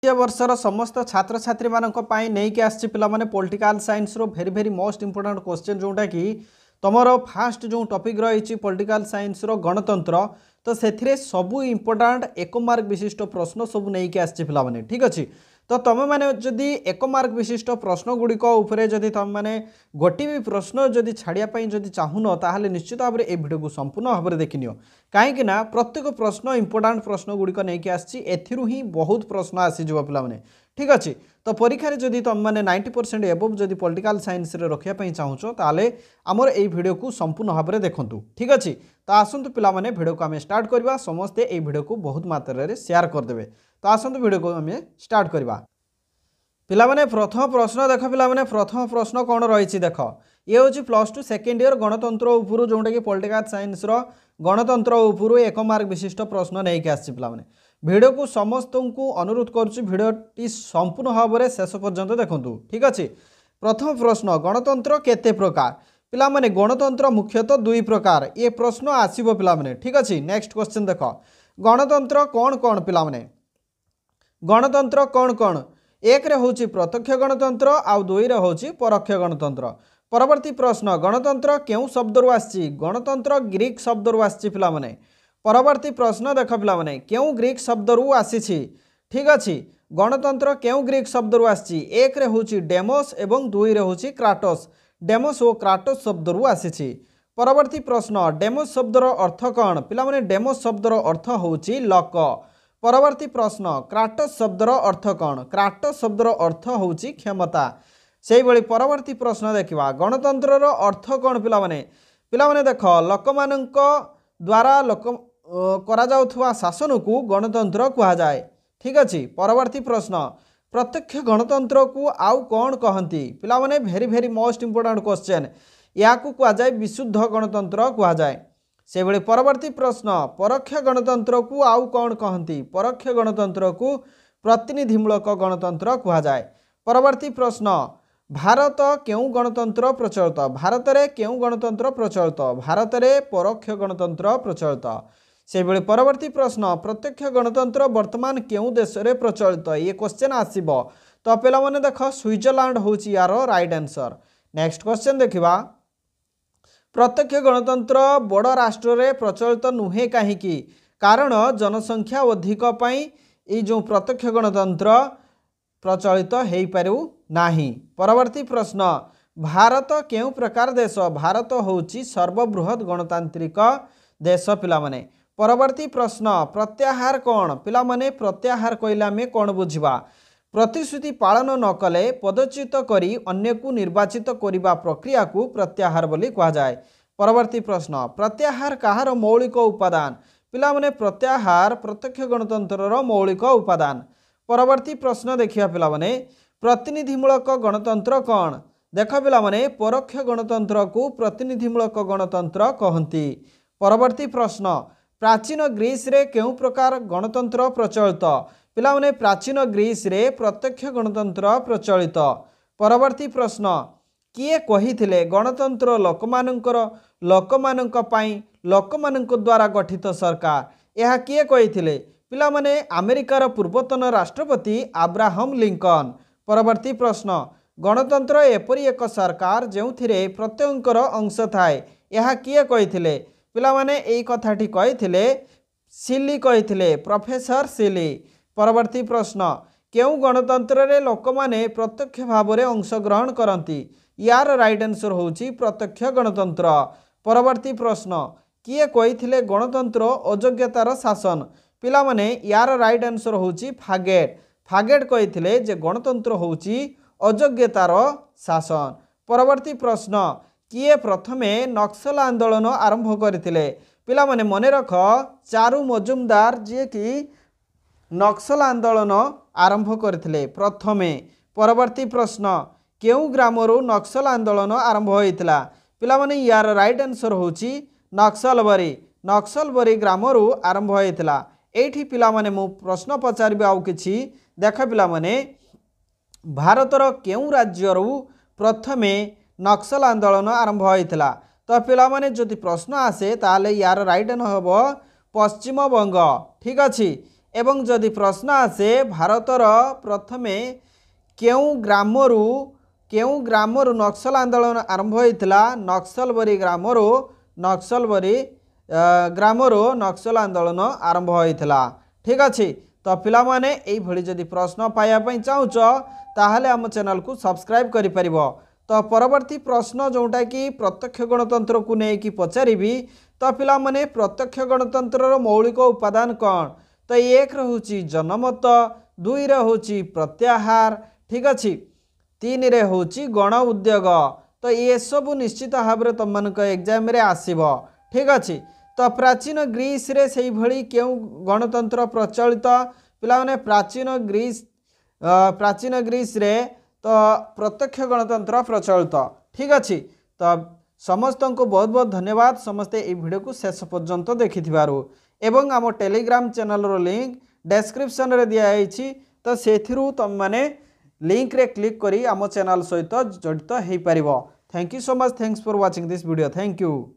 वर्षर समस्त छात्र छात्री मानक नहीं कि आसी पे पॉलिटिकल साइंस रो भेरी भेरी मोस्ट इंपोर्टेंट क्वेश्चन जोटा कि तुमर फास्ट जो टॉपिक रही पॉलिटिकल साइंस रो गणतंत्र तो से सबू इंपोर्टेंट एक मार्क विशिष्ट प्रश्न सब नहीं कि आसी पे ठीक अच्छे तो तुम मैंने जदि एक मार्क विशिष्ट प्रश्न गुड़िक जदि तुम मैंने गोटे भी प्रश्न जदि छाड़ियापाई जदि चाहून ताहले निश्चित भाव में ये वीडियो को संपूर्ण भाव में देखनी कहीं प्रत्येक प्रश्न इंपोर्टेंट प्रश्न गुड़िक नहीं आसी ही बहुत प्रश्न आसीज पे ठीक अच्छे तो परीक्षा जदि तुम मैंने 90% एबव जदि पॉलिटिकल साइंस रे रखापी चाहूँ ताले आमर ये वीडियो को संपूर्ण भाव में देखूँ ठीक अच्छे तो आसतु पे वीडियो को आम स्टार्ट करवा समस्ते ये वीडियो को बहुत मात्रा में शेयर करदे तो आसतु वीडियो को आम स्टार्ट करवा पिलामाने प्रथम प्रश्न देख पिलामाने प्रथम प्रश्न कौन रही देख ये हूँ +2 सेकेंड इयर गणतंत्र उपरू जोटा कि पॉलिटिकल साइंस रो गणतंत्र उपरू एक मार्क विशिष्ट प्रश्न नहीं कि आसी पिलामाने वीडियो को समस्त को अनुरोध करुच्ची वीडियोटी संपूर्ण भाव में शेष पर्यंत देखूँ ठीक अच्छे प्रथम प्रश्न गणतंत्र केते प्रकार पिलामाने गणतंत्र मुख्यतः दुई प्रकार ये प्रश्न आसीबो पिलामाने ठीक अच्छे नेक्स्ट क्वेश्चन देख गणतंत्र कौन कौन पिलामाने गणतंत्र कौन कौन एक रे होची प्रत्यक्ष गणतंत्र आउ दुई रे होची परोक्ष गणतंत्र परवर्ती प्रश्न गणतंत्र केउ शब्द रु आसी गणतंत्र ग्रीक शब्द रु आसी पिलामाने परवर्ती प्रश्न देख पिलामाने केउ ग्रीक शब्द रु आसी ठीक अच्छे गणतंत्र केउ ग्रीक शब्द रु आसी एक रे होची डेमोस एवं दुई रे होची क्राटोस डेमोस और क्राटोस शब्द रु आसी परवर्ती प्रश्न डेमोस शब्द रो अर्थ कौन पिलामाने डेमोस शब्द रो अर्थ होची लोक परवर्ती प्रश्न क्राटोस शब्दर अर्थ कौन क्राटोस शब्दर अर्थ होची क्षमता से भली परवर्ती प्रश्न देखा गणतंत्र अर्थ कौन पिलामाने देख लोक मानक द्वारा लोक करा जाउथुवा शासन को गणतंत्र कहा जाए ठीक अच्छे परवर्ती प्रश्न प्रत्यक्ष गणतंत्र को आउ कौन कहती पिलामाने भेरी भेरी मोस्ट इंपोर्टेंट क्वेश्चन या कहा जाए विशुद्ध गणतंत्र कहा जाए से भली परवर्ती प्रश्न परोक्ष गणतंत्र को आउ कौन कहती परोक्ष गणतंत्र को प्रतिनिधिमूलक गणतंत्र कहा जाए परवर्ती प्रश्न भारत केउ गणतंत्र प्रचलित भारत में केउ गणतंत्र प्रचलित भारत में परोक्ष गणतंत्र प्रचलित से भली परवर्ती प्रश्न प्रत्यक्ष गणतंत्र वर्तमान केउ देश में प्रचलित ये क्वेश्चन आसीबो तो पिला माने देख स्विट्जरलैंड होची यार राइट आंसर नेक्स्ट क्वेश्चन देखिबा प्रत्यक्ष गणतंत्र बड़ राष्ट्र रे प्रचलित नुहे कहीं कारण जनसंख्या अधिक ये जो प्रत्यक्ष गणतंत्र प्रचलित हो पारू नाही परवर्ती प्रश्न भारत केउ प्रकार देश भारत होची सर्वबृहत गणतांत्रिक देश पिलामाने परवर्ती प्रश्न प्रत्याहार कौन पिलामाने प्रत्याहार कहला में कौन बुझा प्रतिश्रुति पालन न कले पदच्युत करी अन्य को निर्वाचित करने प्रक्रिया को प्रत्याहार बोली कहा जाए परवर्ती प्रश्न प्रत्याहार कहार मौलिक उपादान पिलामाने प्रत्याहार प्रत्यक्ष गणतंत्र मौलिक उपादान परवर्ती प्रश्न देखिया पिलामाने प्रतिनिधिमूलक गणतंत्र कौन देख पिलामाने परोक्ष गणतंत्र को प्रतिनिधिमूलक गणतंत्र कहती परवर्ती प्रश्न प्राचीन ग्रीस रे केउ प्रकार गणतंत्र प्रचलित पिलामाने प्राचीन ग्रीस रे प्रत्यक्ष गणतंत्र प्रचलित परवर्ती प्रश्न किए कही गणतंत्र लोकमानंक द्वारा गठित सरकार यह किए कही पिलामाने अमेरिकार पूर्वतन राष्ट्रपति अब्राहम लिंकन परवर्ती प्रश्न गणतंत्र एपरी एक सरकार जो प्रत्येकर अंश थाए यह किए कही पिलामाने यही कथाटी कही सिली कही प्रोफेसर सिली परवर्ती प्रश्न केउ गणतंत्र रे लोक माने प्रत्यक्ष भाव में अंशग्रहण करती यार राइट आंसर होची प्रत्यक्ष गणतंत्र परवर्ती प्रश्न किए कही गणतंत्र अयोग्यतार शासन पिलामाने यार राइट आंसर होची फागेट फागेट कही जे गणतंत्र होची अयोग्यतार शासन परवर्ती प्रश्न किए प्रथमे नक्सल आंदोलन आरंभ करथिले पिलामाने मने रख चारू मजुमदार जे कि नक्सल आंदोलन आरंभ करथिले प्रथमे परवर्ती प्रश्न केउ ग्रामरू नक्सल आंदोलन आरंभ होइतला पिलामाने यार राइट आंसर होची नक्सलबरी ग्रामरू आरंभ होइतला एठी पिलामाने मु प्रश्न पचारिबे आउ किछि देख पिलामाने भारतर केउ राज्यरू प्रथमे नक्सल आंदोलन आरंभ होइतला तो पिलामाने जदि प्रश्न आसे ताले यार राइट आंसर हबो पश्चिम बंग ठीक अच्छे एवं जदि प्रश्न आसे भारतर प्रथमे केउ ग्रामरू नक्सल आंदोलन आरंभ होता नक्सलबरी ग्रामरू नक्सल आंदोलन आरंभ होता। ठीक अच्छे तो पिला माने एई भली जदि प्रश्न पाइबा चाहूच ताहले आम चैनल को सब्सक्राइब करि परिबो। तो परवर्ती प्रश्न जोटा कि प्रत्यक्ष गणतंत्र को लेकिन पचारि तो पिला माने प्रत्यक्ष गणतंत्र मौलिक उपादान कौन तो एक रोची जनमत, दुई रोची प्रत्याहार, ठीक अच्छे, तीन रे होची गण उद्योग। तो ये सब निश्चित भाव में तुम मान एग्जाम रे आसीबो। ठीक अच्छे तो प्राचीन ग्रीस रे से भली क्यों गणतंत्र प्रचलित पिला माने प्राचीन ग्रीस रे तो प्रत्यक्ष गणतंत्र प्रचलित। ठीक अच्छे तो समस्त को बहुत बहुत धन्यवाद समस्ते ये वीडियो को शेष पर्यंत देखि एवं आम टेलीग्राम चैनल रो लिंक डिस्क्रिप्शन रे दिया है तो सेथिरु तुम माने लिंक रे क्लिक करी आम चैनल सहित जड़ित हो पारिबो। Thank you so much, thanks for watching this video, thank you.